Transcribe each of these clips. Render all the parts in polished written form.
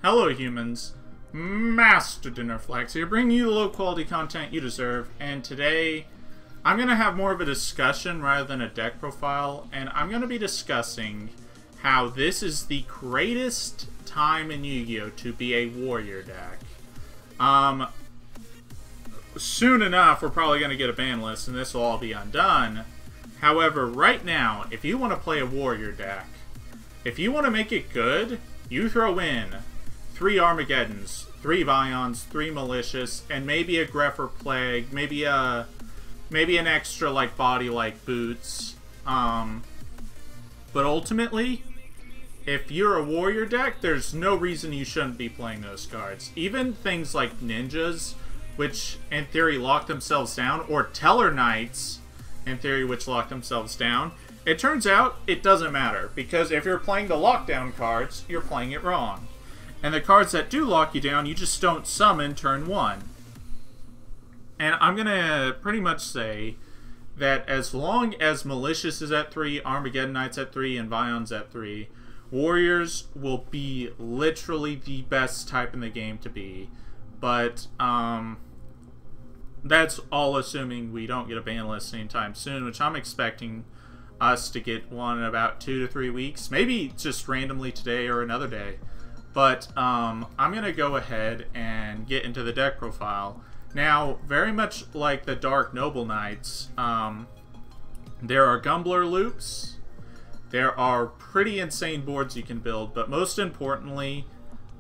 Hello humans, Master Dinnerflex here, bringing you the low quality content you deserve, and today I'm going to have more of a discussion rather than a deck profile, and I'm going to be discussing how this is the greatest time in Yu-Gi-Oh! To be a warrior deck. Soon enough we're probably going to get a ban list and this will all be undone. However, right now, if you want to play a warrior deck, if you want to make it good, you throw in 3 Armageddons, 3 Vions, 3 Malicious, and maybe a Greph or Plague, maybe an extra like body like Boots. But ultimately, if you're a warrior deck, there's no reason you shouldn't be playing those cards. Even things like Ninjas, which in theory lock themselves down, or Tellarknights, in theory, which lock themselves down. It turns out it doesn't matter, because if you're playing the lockdown cards, you're playing it wrong. And the cards that do lock you down, you just don't summon turn 1. And I'm going to pretty much say that as long as Malicious is at 3, Armageddonites at 3, and Vions at 3, Warriors will be literally the best type in the game to be. But, that's all assuming we don't get a ban list anytime soon, which I'm expecting us to get one in about 2 to 3 weeks. Maybe just randomly today or another day. But I'm going to go ahead and get into the deck profile. Now, very much like the Dark Noble Knights, there are Gumbler loops. There are pretty insane boards you can build, but most importantly,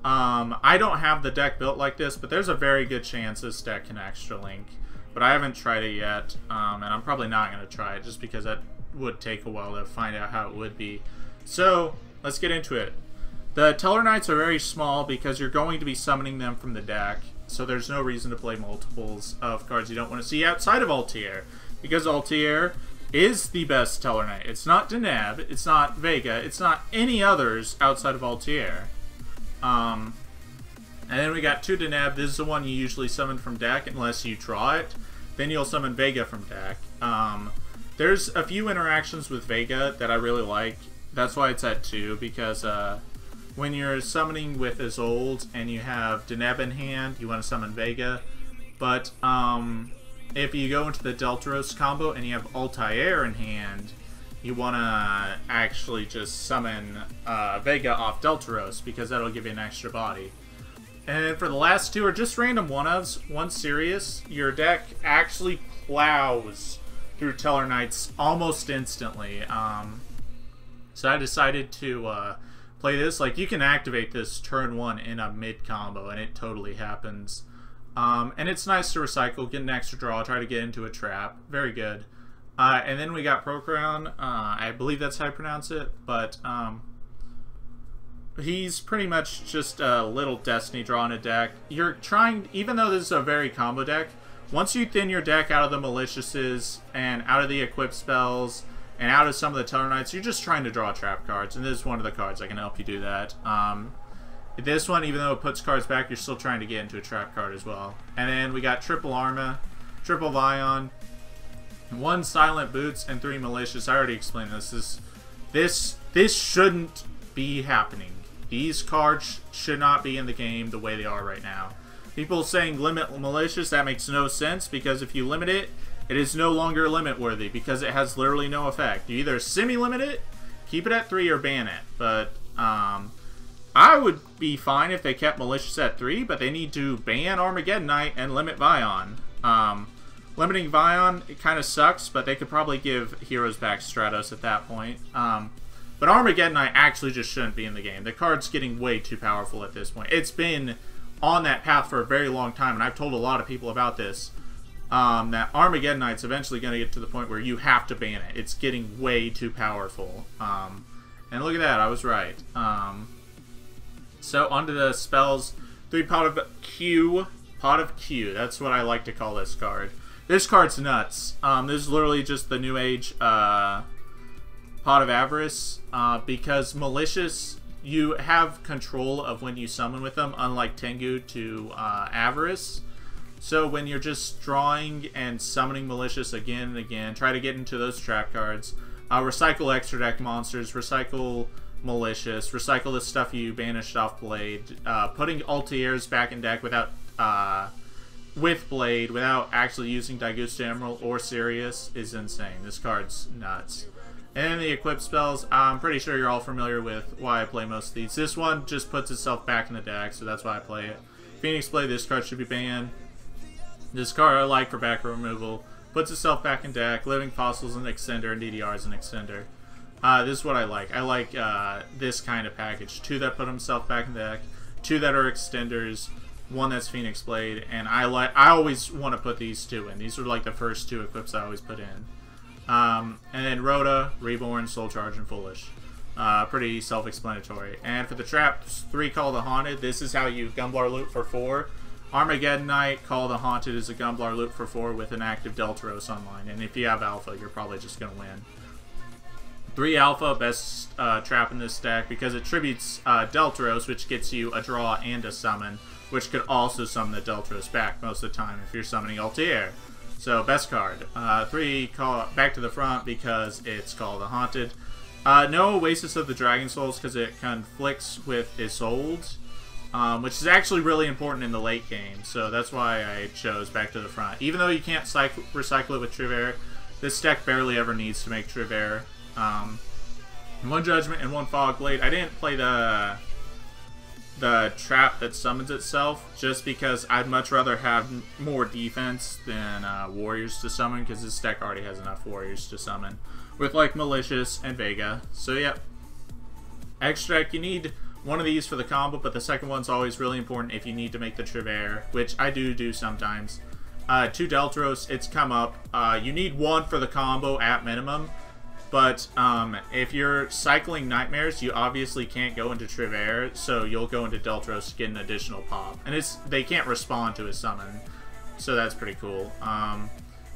I don't have the deck built like this, but there's a very good chance this deck can extra link. But I haven't tried it yet, and I'm probably not going to try it just because that would take a while to find out how it would be. So, let's get into it. The Tellarknights are very small because you're going to be summoning them from the deck, so there's no reason to play multiples of cards you don't want to see outside of Altair, because Altair is the best Tellarknight. It's not Deneb, it's not Vega, it's not any others outside of Altair. And then we got 2 Deneb. This is the one you usually summon from deck unless you draw it. Then you'll summon Vega from deck. There's a few interactions with Vega that I really like. That's why it's at 2, because when you're summoning with Isolde and you have Deneb in hand, you want to summon Vega. But if you go into the Deltaros combo and you have Altair in hand, you want to actually just summon Vega off Deltaros, because that'll give you an extra body. And for the last 2 are just random one-ofs. One serious, your deck actually plows through Tellarknights almost instantly. So I decided to play this. Like, you can activate this turn 1 in a mid combo, and it totally happens. And it's nice to recycle, get an extra draw, try to get into a trap. Very good. And then we got Procrown. I believe that's how I pronounce it, but he's pretty much just a little Destiny draw in a deck. You're trying, even though this is a very combo deck, once you thin your deck out of the Maliciouses and out of the equip spells and out of some of the Tellarknights, you're just trying to draw trap cards, and this is one of the cards that can help you do that. This one, even though it puts cards back, you're still trying to get into a trap card as well. And then we got triple Arma, triple Vion, 1 Silent Boots, and 3 Malicious. I already explained this. This shouldn't be happening. These cards should not be in the game the way they are right now. People saying limit Malicious, that makes no sense, because if you limit it, it is no longer limit worthy, because it has literally no effect. You either semi-limit it, keep it at 3, or ban it. But I would be fine if they kept Malicious at 3, but they need to ban Armageddonite and limit Vion. Limiting Vion, it kind of sucks, but they could probably give Heroes back Stratos at that point. But Armageddonite actually just shouldn't be in the game. The card's getting way too powerful at this point. It's been on that path for a very long time, and I've told a lot of people about this, that Armageddonite's eventually going to get to the point where you have to ban it. It's getting way too powerful. And look at that, I was right. So onto the spells. 3 Pot of Q. Pot of Q, that's what I like to call this card. This card's nuts. This is literally just the New Age Pot of Avarice, because Malicious, you have control of when you summon with them, unlike Tengu to Avarice. So when you're just drawing and summoning Malicious again and again, try to get into those trap cards. Recycle extra deck monsters, recycle Malicious, recycle the stuff you banished off Blade, putting Altairs back in deck without with Blade without actually using Daigusta Emerald or Sirius is insane. This card's nuts. And the equip spells, I'm pretty sure you're all familiar with why I play most of these. This one just puts itself back in the deck, so that's why I play it. Phoenix Blade, this card should be banned. This card I like for back row removal. Puts itself back in deck. Living Fossils an extender, and DDR is an extender. This is what I like. I like this kind of package. 2 that put himself back in deck, 2 that are extenders, 1 that's Phoenix Blade, and I always want to put these 2 in. These are like the first 2 equips I always put in. And then Rhoda, Reborn, Soul Charge, and Foolish. Pretty self-explanatory. And for the traps, 3 Call the Haunted. This is how you Gumblar loot for 4. Armageddon Knight, Call the Haunted is a Gumblar loot for 4 with an active Deltaros online. And if you have Alpha, you're probably just going to win. 3 Alpha, best trap in this deck because it tributes Deltaros, which gets you a draw and a summon, which could also summon the Deltaros back most of the time if you're summoning Altair. So, best card. 3 Call back to the front because it's Call the Haunted. No Oasis of the Dragon Souls because it conflicts with Isolde. Which is actually really important in the late game, so that's why I chose back to the front. Even though you can't recycle it with Trivair, this deck barely ever needs to make Trivair. 1 Judgment and 1 Fog Blade. I didn't play the trap that summons itself, just because I'd much rather have more defense than warriors to summon, because this deck already has enough warriors to summon, with like Malicious and Vega. So yep. Extract, you need 1 of these for the combo, but the second one's always really important if you need to make the Trivair, which I do sometimes. 2 Deltaros, it's come up. You need 1 for the combo at minimum, but if you're cycling Nightmares, you obviously can't go into Trivair, so you'll go into Deltaros to get an additional pop. And they can't respond to a summon, so that's pretty cool.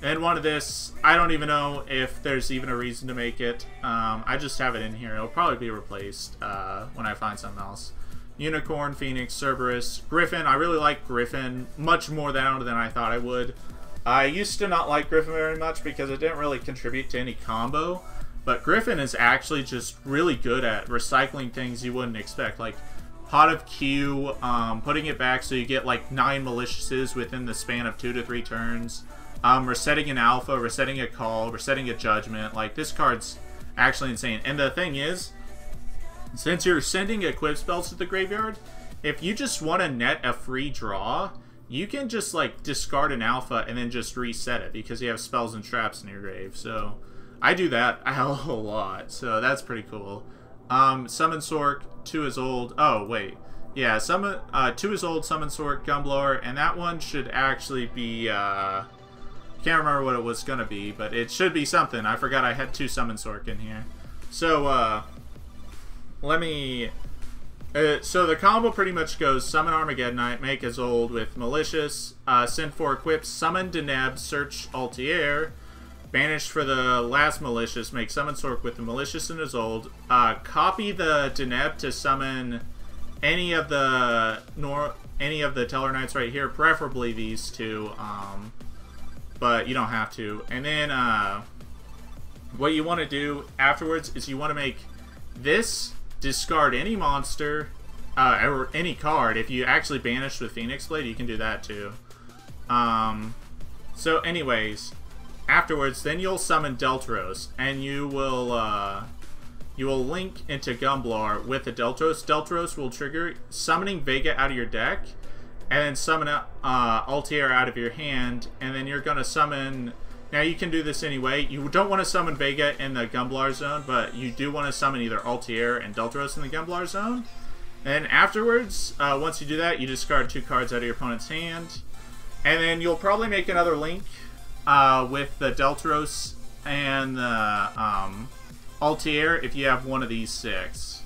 And 1 of this, I don't even know if there's even a reason to make it. I just have it in here. It'll probably be replaced when I find something else. Unicorn, Phoenix, Cerberus, Griffin. I really like Griffin much more than I thought I would. I used to not like Griffin very much because it didn't really contribute to any combo. But Griffin is actually just really good at recycling things you wouldn't expect. Like Pot of Q, putting it back so you get like 9 Maliciouses within the span of 2 to 3 turns. Resetting an Alpha, resetting a Call, resetting a Judgment. Like, this card's actually insane. And the thing is, since you're sending equip spells to the graveyard, if you just want to net a free draw, you can just, like, discard an Alpha and then just reset it because you have spells and traps in your grave. So, I do that a hell of a lot. So, that's pretty cool. Summon Sork, 2 is old. Oh, wait. Yeah, 2 is old, Summon Sork, Gumblar, and that one should actually be, can't remember what it was going to be, but it should be something. I forgot I had 2 Summon Sork in here. So, let me... so the combo pretty much goes Summon Armageddon Knight, make Isolde with Malicious, send 4 equips, Summon Deneb, search Altair, banish for the last Malicious, make Summon Sork with the Malicious and Isolde, copy the Deneb to summon any of the Tellarknights right here, preferably these 2, but you don't have to. And then what you want to do afterwards is you want to make this discard any monster or any card. If you actually banish with Phoenix Blade, you can do that too. So anyways, afterwards, then you'll summon Deltaros, and you will link into Gumblar with the Deltaros. Deltaros will trigger summoning Vega out of your deck, and then summon Altair out of your hand, and then you're going to summon... Now, you can do this anyway. You don't want to summon Vega in the Gumblar zone, but you do want to summon either Altair and Deltaros in the Gumblar zone. And afterwards, once you do that, you discard 2 cards out of your opponent's hand. And then you'll probably make another link with the Deltaros and the Altair if you have one of these 6.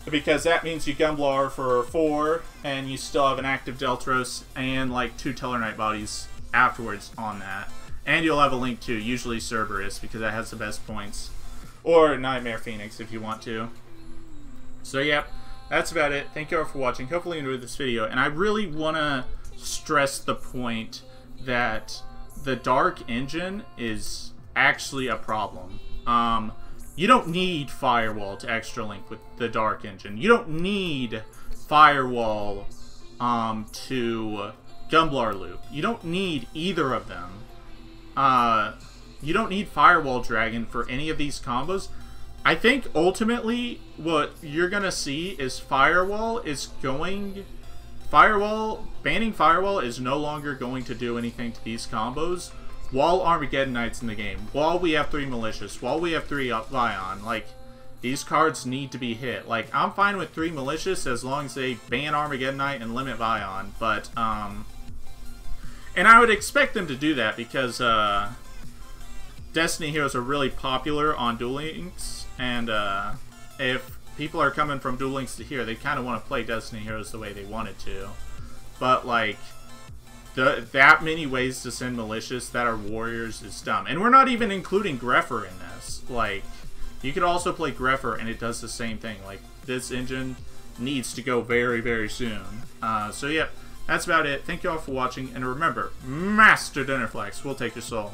Because that means you Gumblar for 4, and you still have an active Deltaros and like 2 Tellarknight bodies afterwards on that. And you'll have a link to usually Cerberus because that has the best points. Or Nightmare Phoenix if you want to. So yep, that's about it. Thank you all for watching. Hopefully you enjoyed this video. And I really want to stress the point that the Dark Engine is actually a problem. You don't need Firewall to extra link with the Dark Engine. You don't need Firewall to Gumblar Loop. You don't need either of them. You don't need Firewall Dragon for any of these combos. I think ultimately what you're gonna see is banning Firewall is no longer going to do anything to these combos while Armageddon Knight's in the game, while we have 3 Malicious, while we have 3 Vion. Like, these cards need to be hit. Like, I'm fine with 3 Malicious as long as they ban Armageddon Knight and limit Vion, but, and I would expect them to do that because, Destiny Heroes are really popular on Duel Links, and, if people are coming from Duel Links to here, they kind of want to play Destiny Heroes the way they wanted to. But, like, that many ways to send Malicious that are Warriors is dumb. And we're not even including Greffer in this. Like, you could also play Greffer and it does the same thing. Like, this engine needs to go very, very soon. So, yeah, that's about it. Thank you all for watching. And remember, Master Dinnerflex will take your soul.